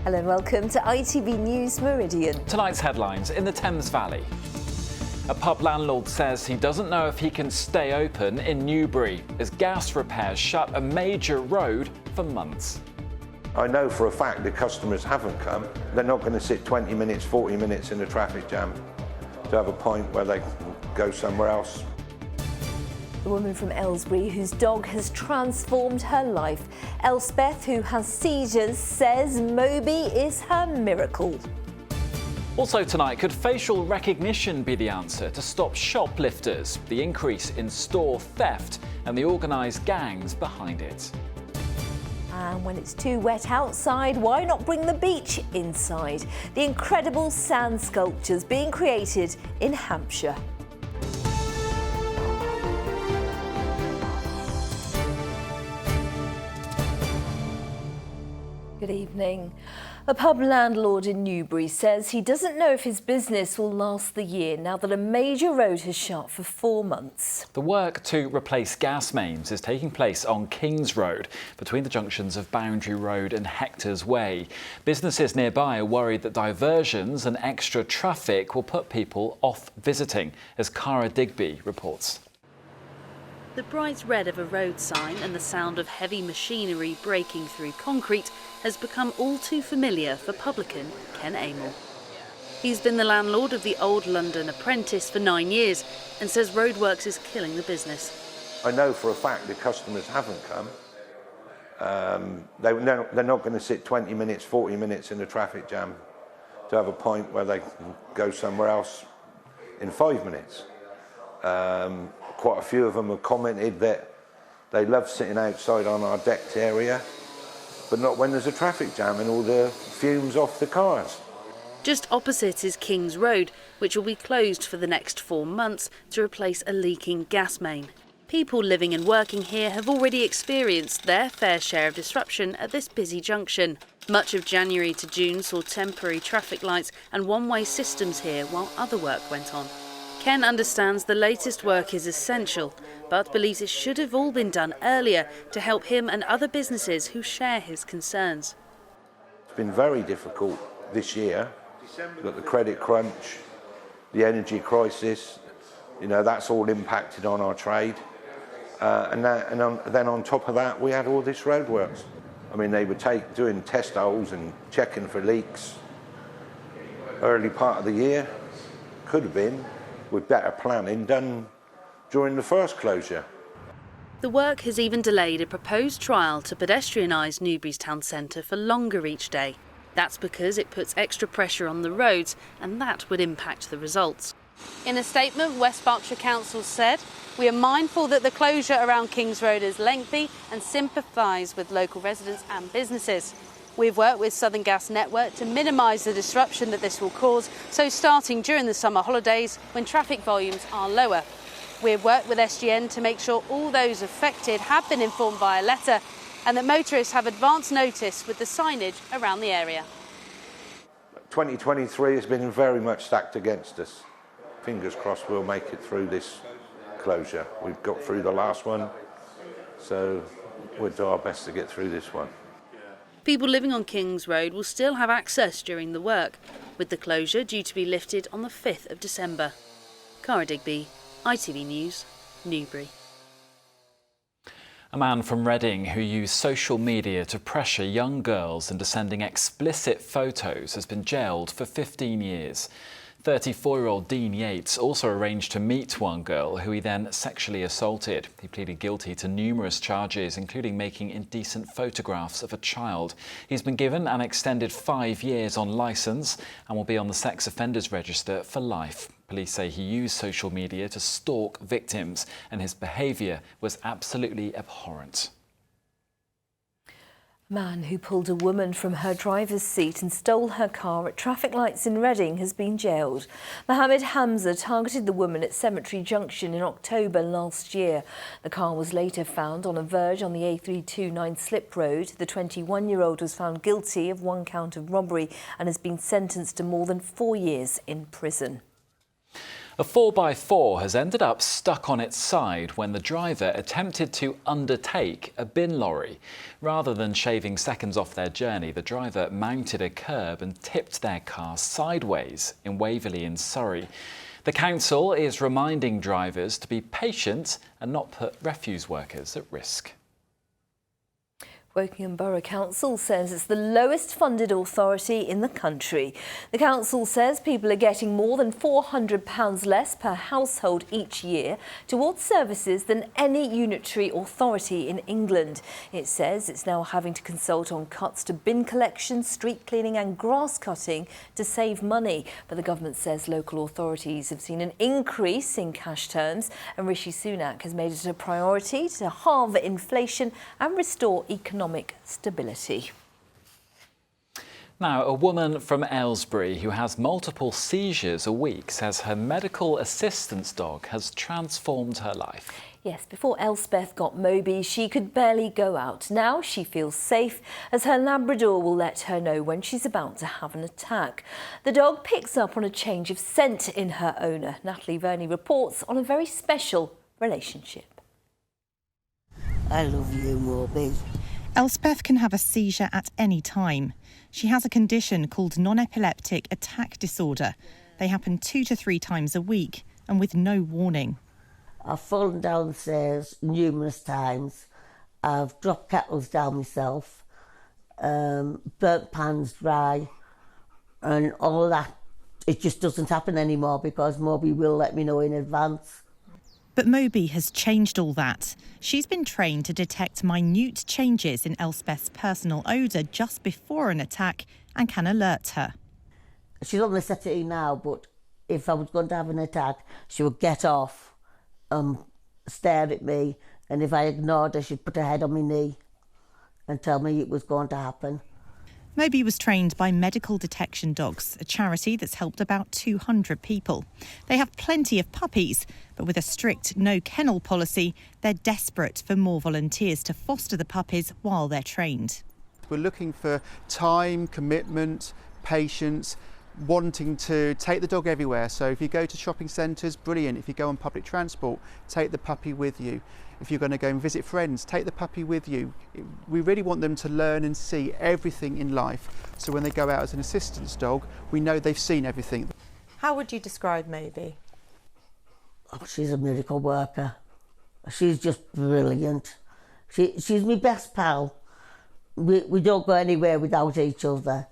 Hello and welcome to ITV News Meridian. Tonight's headlines in the Thames Valley. A pub landlord says he doesn't know if he can stay open in Newbury as gas repairs shut a major road for months. I know for a fact the customers haven't come. They're not going to sit 20 minutes, 40 minutes in a traffic jam to have a pint where they can go somewhere else. The woman from Aylesbury whose dog has transformed her life. Elspeth, who has seizures, says Moby is her miracle. Also tonight, could facial recognition be the answer to stop shoplifters, the increase in store theft and the organised gangs behind it? And when it's too wet outside, why not bring the beach inside? The incredible sand sculptures being created in Hampshire. Good evening. A pub landlord in Newbury says he doesn't know if his business will last the year now that a major road has shut for 4 months. The work to replace gas mains is taking place on Kings Road between the junctions of Boundary Road and Hector's Way. Businesses nearby are worried that diversions and extra traffic will put people off visiting, as Cara Digby reports. The bright red of a road sign and the sound of heavy machinery breaking through concrete has become all too familiar for publican Ken Amell. He's been the landlord of the Old London Apprentice for 9 years and says roadworks is killing the business. I know for a fact the customers haven't come. They're not going to sit 20 minutes, 40 minutes in a traffic jam to have a pint where they can go somewhere else in 5 minutes. Quite a few of them have commented that they love sitting outside on our decked area, but not when there's a traffic jam and all the fumes off the cars. Just opposite is Kings Road, which will be closed for the next 4 months to replace a leaking gas main. People living and working here have already experienced their fair share of disruption at this busy junction. Much of January to June saw temporary traffic lights and one-way systems here while other work went on. Ken understands the latest work is essential, but believes it should have all been done earlier to help him and other businesses who share his concerns. It's been very difficult this year. We've got the credit crunch, the energy crisis, that's all impacted on our trade. Then on top of that, we had all this roadworks. I mean, they were doing test holes and checking for leaks early part of the year. Could have been, with better planning, done during the first closure. The work has even delayed a proposed trial to pedestrianise Newbury's town centre for longer each day. That's because it puts extra pressure on the roads and that would impact the results. In a statement, West Berkshire Council said, "We are mindful that the closure around Kings Road is lengthy and sympathise with local residents and businesses. We've worked with Southern Gas Network to minimise the disruption that this will cause, so starting during the summer holidays when traffic volumes are lower. We've worked with SGN to make sure all those affected have been informed via letter and that motorists have advance notice with the signage around the area." 2023 has been very much stacked against us. Fingers crossed we'll make it through this closure. We've got through the last one, so we'll do our best to get through this one. People living on Kings Road will still have access during the work, with the closure due to be lifted on the 5th of December. Cara Digby, ITV News, Newbury. A man from Reading who used social media to pressure young girls into sending explicit photos has been jailed for 15 years. 34-year-old Dean Yates also arranged to meet one girl who he then sexually assaulted. He pleaded guilty to numerous charges, including making indecent photographs of a child. He's been given an extended 5 years on licence and will be on the sex offenders register for life. Police say he used social media to stalk victims and his behaviour was absolutely abhorrent. A man who pulled a woman from her driver's seat and stole her car at traffic lights in Reading has been jailed. Mohammed Hamza targeted the woman at Cemetery Junction in October last year. The car was later found on a verge on the A329 slip road. The 21-year-old was found guilty of 1 count of robbery and has been sentenced to more than 4 years in prison. A 4x4 has ended up stuck on its side when the driver attempted to undertake a bin lorry. Rather than shaving seconds off their journey, the driver mounted a curb and tipped their car sideways in Waverley in Surrey. The council is reminding drivers to be patient and not put refuse workers at risk. Wokingham Borough Council says it's the lowest funded authority in the country. The council says people are getting more than £400 less per household each year towards services than any unitary authority in England. It says it's now having to consult on cuts to bin collection, street cleaning and grass cutting to save money. But the government says local authorities have seen an increase in cash terms, and Rishi Sunak has made it a priority to halve inflation and restore economic stability. Now, a woman from Aylesbury who has multiple seizures a week says her medical assistance dog has transformed her life. Yes, before Elspeth got Moby, she could barely go out. Now she feels safe as her Labrador will let her know when she's about to have an attack. The dog picks up on a change of scent in her owner. Natalie Verney reports on a very special relationship. I love you, Moby. Elspeth can have a seizure at any time. She has a condition called non-epileptic attack disorder. They happen 2 to 3 times a week and with no warning. I've fallen downstairs numerous times. I've dropped kettles down myself, burnt pans dry, and all that. It just doesn't happen anymore because Moby will let me know in advance. But Moby has changed all that. She's been trained to detect minute changes in Elspeth's personal odour just before an attack and can alert her. She's on the settee now, but if I was going to have an attack, she would get off and stare at me, and if I ignored her, she'd put her head on my knee and tell me it was going to happen. Moby was trained by Medical Detection Dogs, a charity that's helped about 200 people. They have plenty of puppies, but with a strict no kennel policy, they're desperate for more volunteers to foster the puppies while they're trained. We're looking for time, commitment, patience, wanting to take the dog everywhere. So if you go to shopping centres, brilliant. If you go on public transport, take the puppy with you. If you're going to go and visit friends, take the puppy with you. We really want them to learn and see everything in life. So when they go out as an assistance dog, we know they've seen everything. How would you describe Moby? Oh, she's a miracle worker. She's just brilliant. She's my best pal. We don't go anywhere without each other.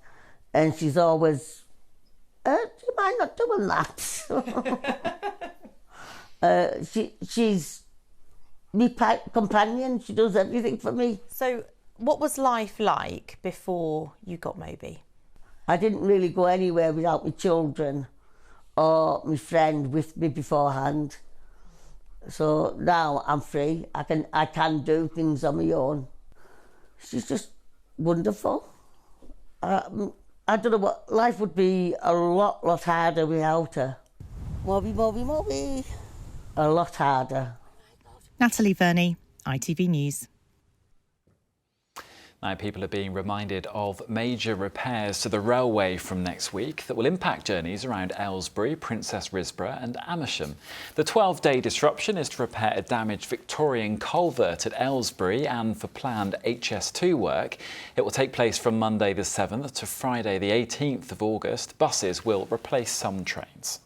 And she's always, do you mind not doing that? She's my companion. She does everything for me. So what was life like before you got Moby? I didn't really go anywhere without my children or my friend with me beforehand. So now I'm free. I can do things on my own. She's just wonderful. I don't know what life would be a lot harder without her. Moby, Moby, Moby. A lot harder. Natalie Verney, ITV News. Now, people are being reminded of major repairs to the railway from next week that will impact journeys around Aylesbury, Princess Risborough and Amersham. The 12-day disruption is to repair a damaged Victorian culvert at Aylesbury and for planned HS2 work. It will take place from Monday the 7th to Friday the 18th of August. Buses will replace some trains.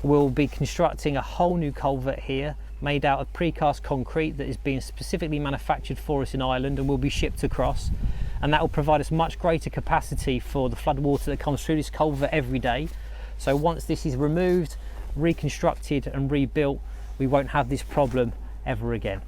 We'll be constructing a whole new culvert here made out of precast concrete that is being specifically manufactured for us in Ireland and will be shipped across, and that will provide us much greater capacity for the flood water that comes through this culvert every day. So once this is removed, reconstructed and rebuilt, we won't have this problem ever again.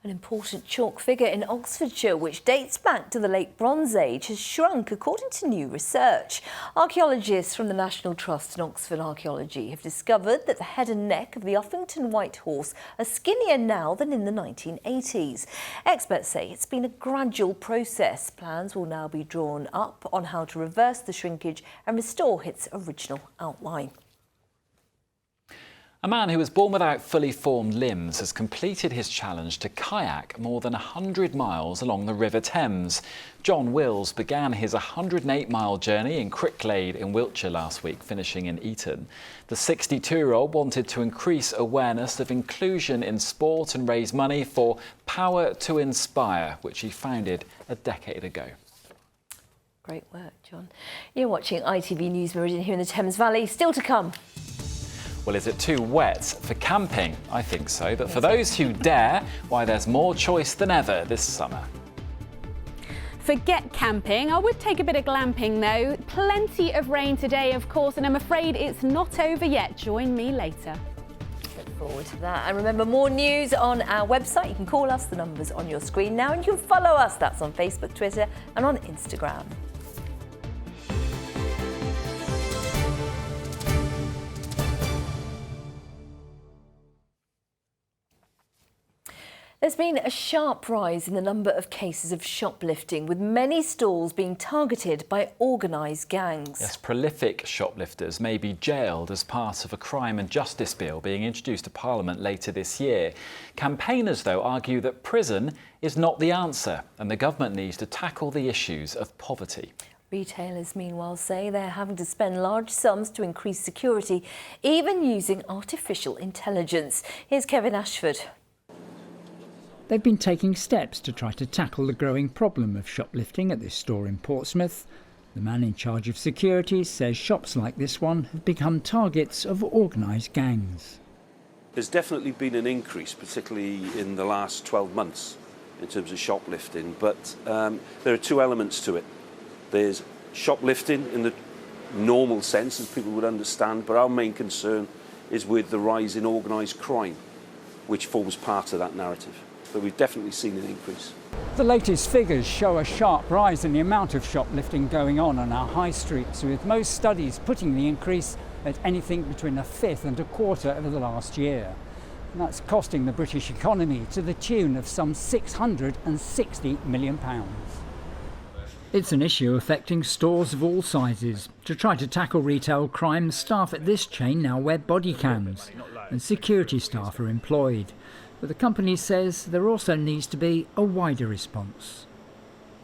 An important chalk figure in Oxfordshire, which dates back to the late Bronze Age, has shrunk according to new research. Archaeologists from the National Trust and Oxford Archaeology have discovered that the head and neck of the Uffington White Horse are skinnier now than in the 1980s. Experts say it's been a gradual process. Plans will now be drawn up on how to reverse the shrinkage and restore its original outline. A man who was born without fully formed limbs has completed his challenge to kayak more than 100 miles along the River Thames. John Wills began his 108-mile journey in Cricklade in Wiltshire last week, finishing in Eton. The 62-year-old wanted to increase awareness of inclusion in sport and raise money for Power to Inspire, which he founded a decade ago. Great work, John. You're watching ITV News Meridian here in the Thames Valley. Still to come. Well, is it too wet for camping? I think so. But for those who dare, why, there's more choice than ever this summer. Forget camping. I would take a bit of glamping though. Plenty of rain today, of course, and I'm afraid it's not over yet. Join me later. Look forward to that. And remember, more news on our website. You can call us, the numbers on your screen now, and you can follow us. That's on Facebook, Twitter, and on Instagram. There's been a sharp rise in the number of cases of shoplifting, with many stalls being targeted by organised gangs. Yes, prolific shoplifters may be jailed as part of a crime and justice bill being introduced to Parliament later this year. Campaigners, though, argue that prison is not the answer and the government needs to tackle the issues of poverty. Retailers, meanwhile, say they're having to spend large sums to increase security, even using artificial intelligence. Here's Kevin Ashford. They've been taking steps to try to tackle the growing problem of shoplifting at this store in Portsmouth. The man in charge of security says shops like this one have become targets of organised gangs. There's definitely been an increase, particularly in the last 12 months, in terms of shoplifting, but there are two elements to it. There's shoplifting in the normal sense, as people would understand, but our main concern is with the rise in organised crime, which forms part of that narrative. But we've definitely seen an increase. The latest figures show a sharp rise in the amount of shoplifting going on our high streets, with most studies putting the increase at anything between a fifth and a quarter over the last year. And that's costing the British economy to the tune of some £660 million. It's an issue affecting stores of all sizes. To try to tackle retail crime, staff at this chain now wear body cams and security staff are employed. But the company says there also needs to be a wider response.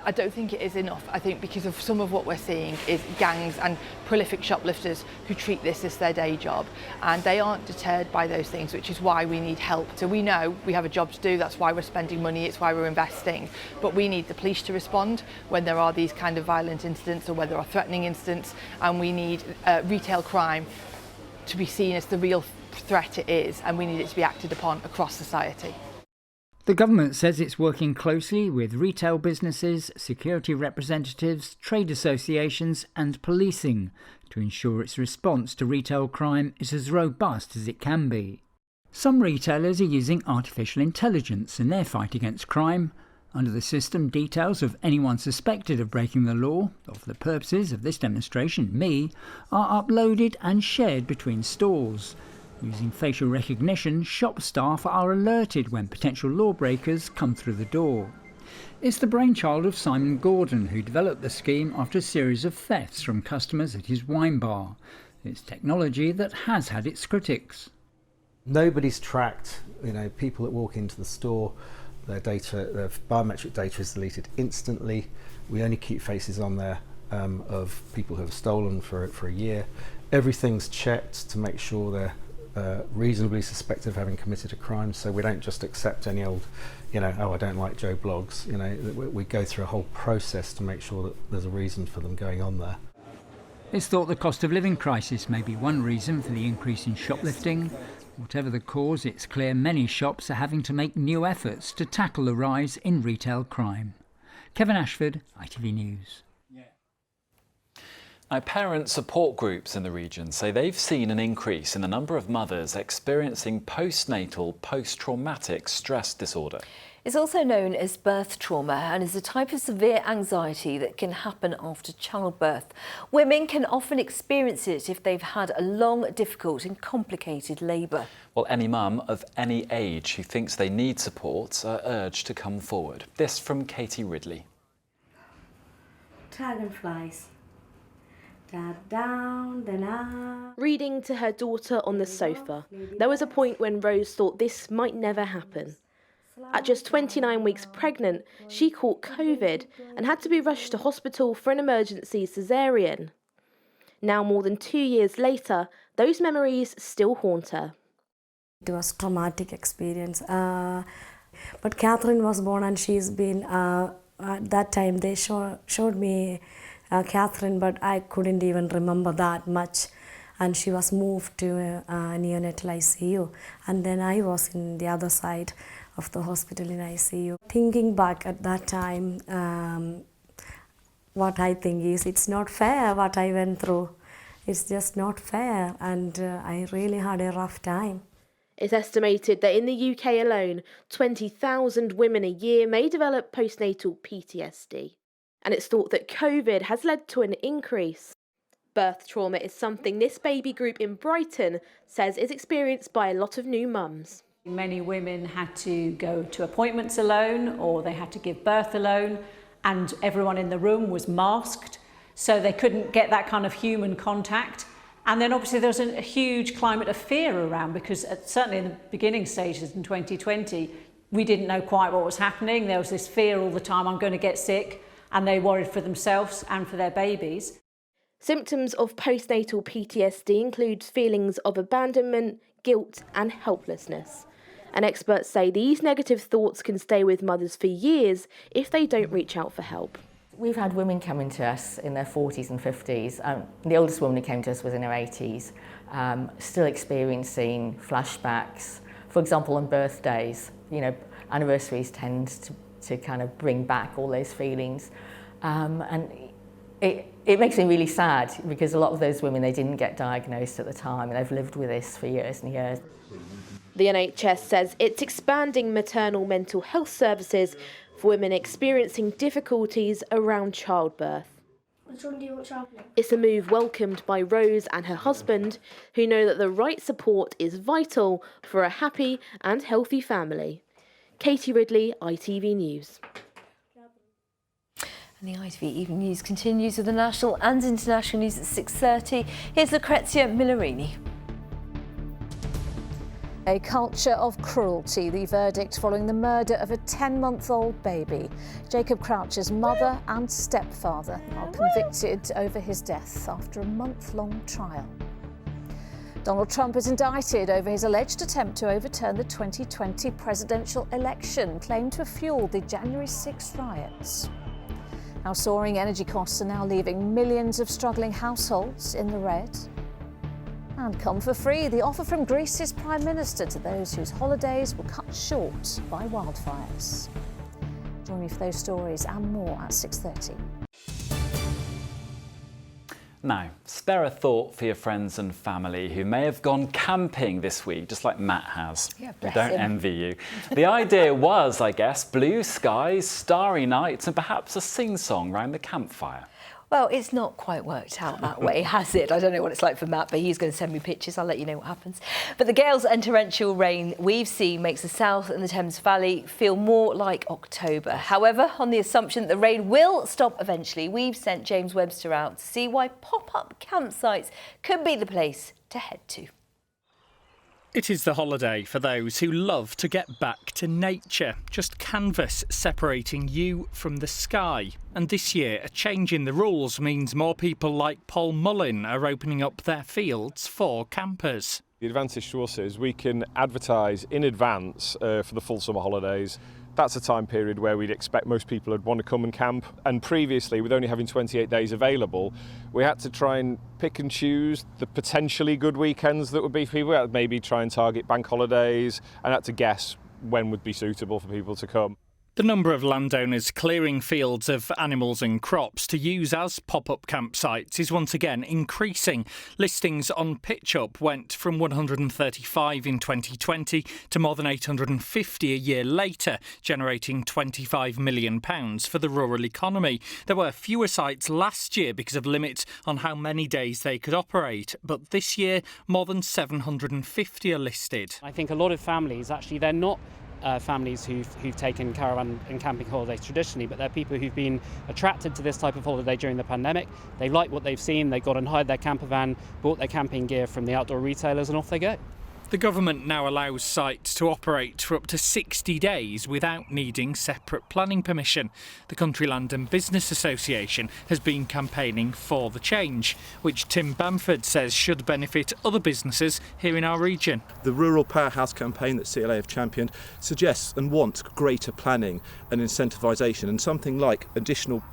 I don't think it is enough. I think because of some of what we're seeing is gangs and prolific shoplifters who treat this as their day job, and they aren't deterred by those things, which is why we need help. So we know we have a job to do, that's why we're spending money, it's why we're investing, but we need the police to respond when there are these kind of violent incidents or where there are threatening incidents, and we need retail crime to be seen as the real threat it is, and we need it to be acted upon across society. The government says it's working closely with retail businesses, security representatives, trade associations and policing to ensure its response to retail crime is as robust as it can be. Some retailers are using artificial intelligence in their fight against crime. Under the system, details of anyone suspected of breaking the law, or for the purposes of this demonstration, me, are uploaded and shared between stores. Using facial recognition, shop staff are alerted when potential lawbreakers come through the door. It's the brainchild of Simon Gordon, who developed the scheme after a series of thefts from customers at his wine bar. It's technology that has had its critics. Nobody's tracked, people that walk into the store, their data, their biometric data is deleted instantly. We only keep faces on there of people who have stolen for a year. Everything's checked to make sure they're reasonably suspected of having committed a crime, so we don't just accept any old, oh, I don't like Joe Blogs. We go through a whole process to make sure that there's a reason for them going on there. It's thought the cost of living crisis may be one reason for the increase in shoplifting. Whatever the cause, it's clear many shops are having to make new efforts to tackle the rise in retail crime. Kevin Ashford, ITV News. Now, parent support groups in the region say they've seen an increase in the number of mothers experiencing postnatal post-traumatic stress disorder. It's also known as birth trauma and is a type of severe anxiety that can happen after childbirth. Women can often experience it if they've had a long, difficult and complicated labour. Well, any mum of any age who thinks they need support are urged to come forward. This from Katie Ridley. Dragonflies. Down, then up. Reading to her daughter on the sofa. There was a point when Rose thought this might never happen. At just 29 weeks pregnant, she caught COVID and had to be rushed to hospital for an emergency caesarean. Now, more than 2 years later, those memories still haunt her. It was a traumatic experience. But Catherine was born, and she's been, at that time they showed me Catherine, but I couldn't even remember that much. And she was moved to neonatal ICU. And then I was in the other side of the hospital in ICU. Thinking back at that time, what I think is it's not fair what I went through. It's just not fair, and I really had a rough time. It's estimated that in the UK alone, 20,000 women a year may develop postnatal PTSD. And it's thought that COVID has led to an increase. Birth trauma is something this baby group in Brighton says is experienced by a lot of new mums. Many women had to go to appointments alone, or they had to give birth alone, and everyone in the room was masked, so they couldn't get that kind of human contact. And then obviously there was a huge climate of fear around, because certainly in the beginning stages in 2020, we didn't know quite what was happening. There was this fear all the time, I'm going to get sick, and they worried for themselves and for their babies. Symptoms of postnatal PTSD include feelings of abandonment, guilt and helplessness. And experts say these negative thoughts can stay with mothers for years if they don't reach out for help. We've had women coming to us in their 40s and 50s. The oldest woman who came to us was in her 80s, still experiencing flashbacks. For example, on birthdays, anniversaries tend to kind of bring back all those feelings. And it makes me really sad, because a lot of those women, they didn't get diagnosed at the time, and they've lived with this for years and years. The NHS says it's expanding maternal mental health services for women experiencing difficulties around childbirth. Which one do you want travelling? It's a move welcomed by Rose and her husband, who know that the right support is vital for a happy and healthy family. Katie Ridley, ITV News. And the ITV Evening News continues with the national and international news at 6:30. Here's Lucrezia Millarini. A culture of cruelty, the verdict following the murder of a 10-month-old baby. Jacob Croucher's mother and stepfather are convicted over his death after a month-long trial. Donald Trump is indicted over his alleged attempt to overturn the 2020 presidential election, claimed to have fueled the January 6 riots. Now, soaring energy costs are now leaving millions of struggling households in the red. And come for free, the offer from Greece's Prime Minister to those whose holidays were cut short by wildfires. Join me for those stories and more at 6:30. Now, spare a thought for your friends and family who may have gone camping this week, just like Matt has. Yeah, We bless don't him. envy you. The idea was, I guess, blue skies, starry nights and perhaps a sing-song round the campfire. Well, it's not quite worked out that way, has it? I don't know what it's like for Matt, but he's going to send me pictures. I'll let you know what happens. But the gales and torrential rain we've seen makes the South and the Thames Valley feel more like October. However, on the assumption that the rain will stop eventually, we've sent James Webster out to see why pop-up campsites could be the place to head to. It is the holiday for those who love to get back to nature, just canvas separating you from the sky. And this year, a change in the rules means more people like Paul Mullin are opening up their fields for campers. The advantage to us is we can advertise in advance for the full summer holidays. That's a time period where we'd expect most people would want to come and camp. And previously, with only having 28 days available, we had to try and pick and choose the potentially good weekends that would be for people. We had to maybe try and target bank holidays and had to guess when would be suitable for people to come. The number of landowners clearing fields of animals and crops to use as pop-up campsites is once again increasing. Listings on PitchUp went from 135 in 2020 to more than 850 a year later, generating £25 million for the rural economy. There were fewer sites last year because of limits on how many days they could operate, but this year more than 750 are listed. I think a lot of families, actually, they're not families who've taken caravan and camping holidays traditionally, but they're people who've been attracted to this type of holiday during the pandemic. They like what they've seen, they've got and hired their camper van, bought their camping gear from the outdoor retailers, and off they go. The government now allows sites to operate for up to 60 days without needing separate planning permission. The Country Land and Business Association has been campaigning for the change, which Tim Bamford says should benefit other businesses here in our region. The Rural Powerhouse campaign that CLA have championed suggests and wants greater planning and incentivisation, and something like additional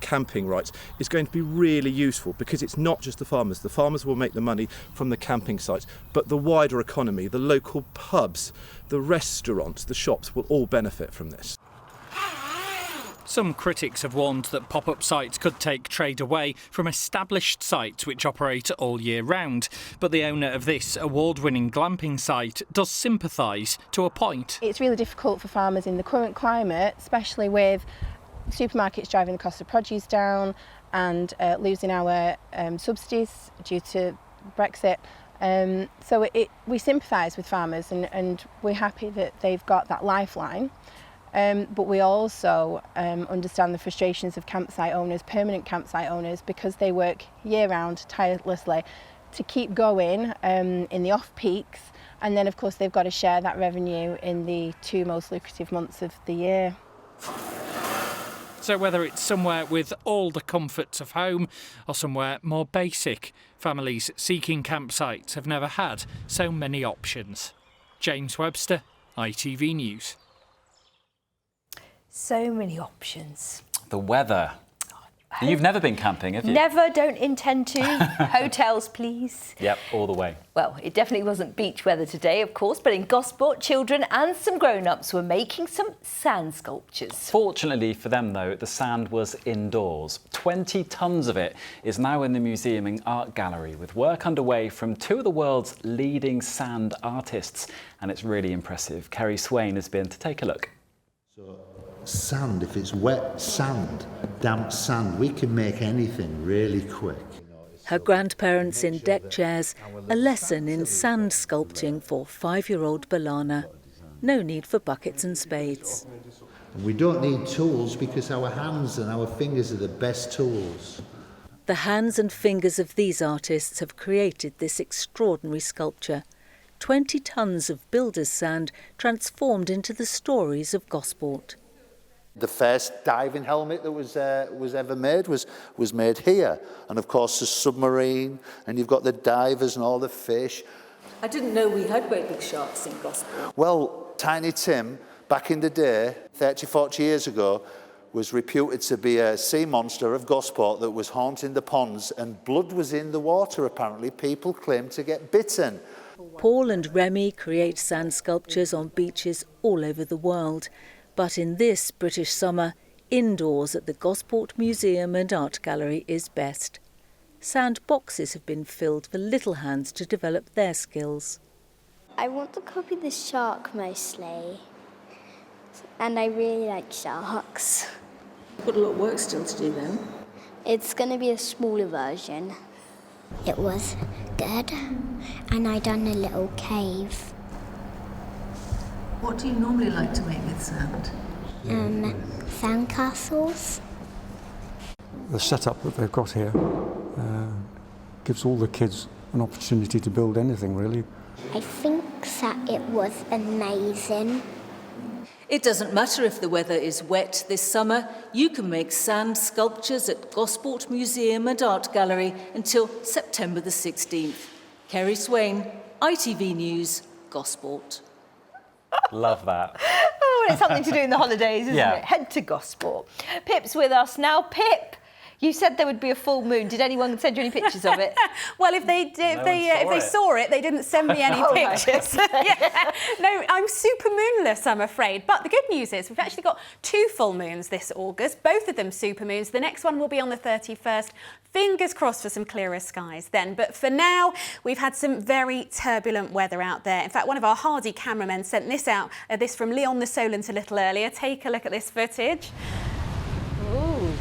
camping rights is going to be really useful, because it's not just the farmers. The farmers will make the money from the camping sites, but the wider economy, the local pubs, the restaurants, the shops will all benefit from this. Some critics have warned that pop-up sites could take trade away from established sites which operate all year round. But the owner of this award-winning glamping site does sympathise to a point. It's really difficult for farmers in the current climate, especially with supermarkets driving the cost of produce down and losing our subsidies due to Brexit. So we sympathise with farmers, and we're happy that they've got that lifeline. But we also understand the frustrations of campsite owners, permanent campsite owners, because they work year-round tirelessly to keep going in the off-peaks, and then of course they've got to share that revenue in the 2 most lucrative months of the year. So whether it's somewhere with all the comforts of home or somewhere more basic, families seeking campsites have never had so many options. James Webster, ITV News. So many options. The weather. You've never been camping, have you? Never, don't intend to. Hotels, please. Yep, all the way. Well, it definitely wasn't beach weather today, of course, but in Gosport, children and some grown-ups were making some sand sculptures. Fortunately for them, though, the sand was indoors. 20 tonnes of it is now in the museum and art gallery, with work underway from 2 of the world's leading sand artists. And it's really impressive. Kerry Swain has been to take a look. Sand, if it's wet sand, damp sand, we can make anything really quick. Her grandparents in deck chairs, a lesson in sand sculpting for 5-year-old Balana. No need for buckets and spades. And we don't need tools, because our hands and our fingers are the best tools. The hands and fingers of these artists have created this extraordinary sculpture. 20 tonnes of builder's sand transformed into the stories of Gosport. The first diving helmet that was ever made was made here. And of course the submarine, and you've got the divers and all the fish. I didn't know we had great big sharks in Gosport. Well, Tiny Tim, back in the day, 30, 40 years ago, was reputed to be a sea monster of Gosport that was haunting the ponds, and blood was in the water apparently. People claimed to get bitten. Paul and Remy create sand sculptures on beaches all over the world. But in this British summer, indoors at the Gosport Museum and Art Gallery is best. Sand boxes have been filled for little hands to develop their skills. I want to copy the shark mostly, and I really like sharks. You've got a lot of work still to do then. It's going to be a smaller version. It was dead, and I done a little cave. What do you normally like to make with sand? Sand castles. The setup that they've got here gives all the kids an opportunity to build anything, really. I think that it was amazing. It doesn't matter if the weather is wet this summer. You can make sand sculptures at Gosport Museum and Art Gallery until September the 16th. Kerry Swain, ITV News, Gosport. Love that. Oh, it's something to do in the holidays, isn't Yeah. it? Head to Gosport. Pip's with us now. Pip, you said there would be a full moon. Did anyone send you any pictures of it? Well, if they saw it, they didn't send me any Oh, right. pictures. Yeah. No, I'm super moonless, I'm afraid. But the good news is we've actually got 2 full moons this August, both of them super moons. The next one will be on the 31st. Fingers crossed for some clearer skies then. But for now, we've had some very turbulent weather out there. In fact, one of our hardy cameramen sent this out, this from Leon the Solent a little earlier. Take a look at this footage. Ooh.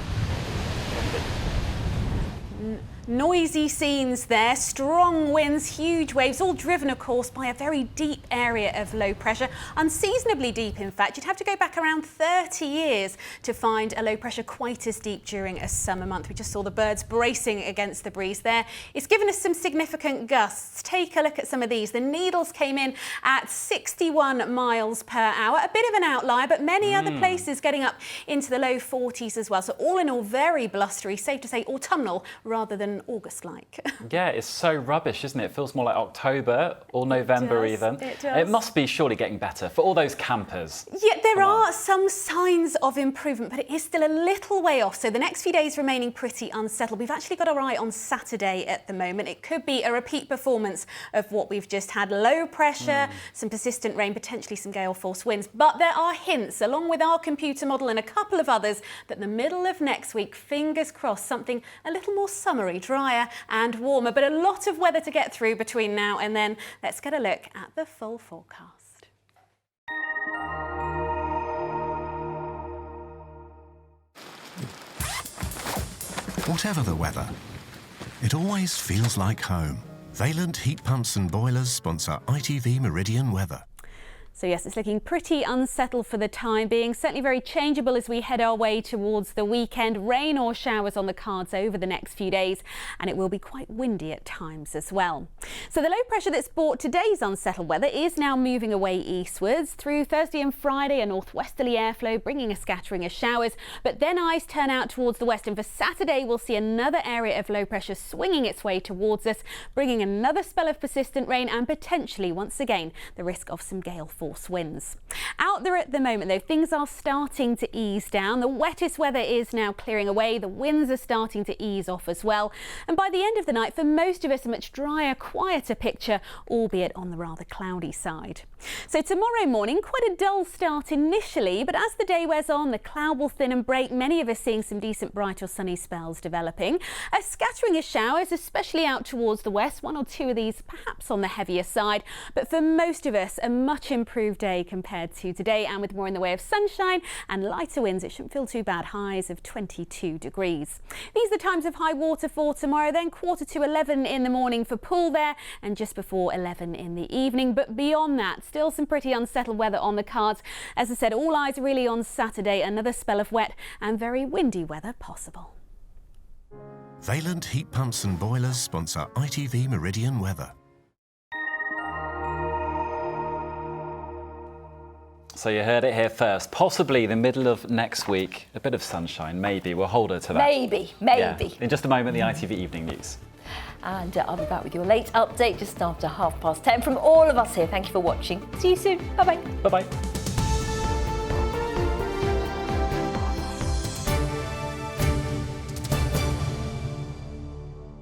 Noisy scenes there, strong winds, huge waves, all driven of course by a very deep area of low pressure, unseasonably deep in fact. You'd have to go back around 30 years to find a low pressure quite as deep during a summer month. We just saw the birds bracing against the breeze there. It's given us some significant gusts. Take a look at some of these. The Needles came in at 61 miles per hour, a bit of an outlier, but many other places getting up into the low 40s as well. So all in all, very blustery, safe to say autumnal rather than August-like. Yeah, it's so rubbish, isn't it? It feels more like October or November even. It does. It must be surely getting better for all those campers. Yeah, there are some signs of improvement, but it is still a little way off. So the next few days remaining pretty unsettled. We've actually got our eye on Saturday at the moment. It could be a repeat performance of what we've just had. Low pressure, some persistent rain, potentially some gale force winds. But there are hints, along with our computer model and a couple of others, that the middle of next week, fingers crossed, something a little more summery, drier and warmer, but a lot of weather to get through between now and then. Let's get a look at the full forecast. Whatever the weather, it always feels like home. Valent Heat Pumps and Boilers sponsor ITV Meridian Weather. So yes, it's looking pretty unsettled for the time being, certainly very changeable as we head our way towards the weekend. Rain or showers on the cards over the next few days, and it will be quite windy at times as well. So the low pressure that's brought today's unsettled weather is now moving away eastwards. Through Thursday and Friday, a northwesterly airflow bringing a scattering of showers, but then eyes turn out towards the west, and for Saturday we'll see another area of low pressure swinging its way towards us, bringing another spell of persistent rain and potentially once again the risk of some gale force winds. Out there at the moment though, things are starting to ease down. The wettest weather is now clearing away. The winds are starting to ease off as well. And by the end of the night, for most of us, a much drier, quieter picture, albeit on the rather cloudy side. So tomorrow morning, quite a dull start initially, but as the day wears on, the cloud will thin and break. Many of us seeing some decent bright or sunny spells developing. A scattering of showers, especially out towards the west, one or two of these perhaps on the heavier side. But for most of us, a much improved day compared to today, and with more in the way of sunshine and lighter winds, it shouldn't feel too bad. Highs of 22 degrees. These are the times of high water for tomorrow, then 11:15 in the morning for Poole there, and just before 11 in the evening. But beyond that, still some pretty unsettled weather on the cards. As I said, all eyes really on Saturday, another spell of wet and very windy weather possible. Valent Heat Pumps and Boilers sponsor ITV Meridian Weather. So you heard it here first. Possibly the middle of next week, a bit of sunshine, maybe. We'll hold her to that. Maybe. Yeah. In just a moment, the ITV Evening News. And I'll be back with your late update just after 10:30 from all of us here. Thank you for watching. See you soon. Bye-bye. Bye-bye.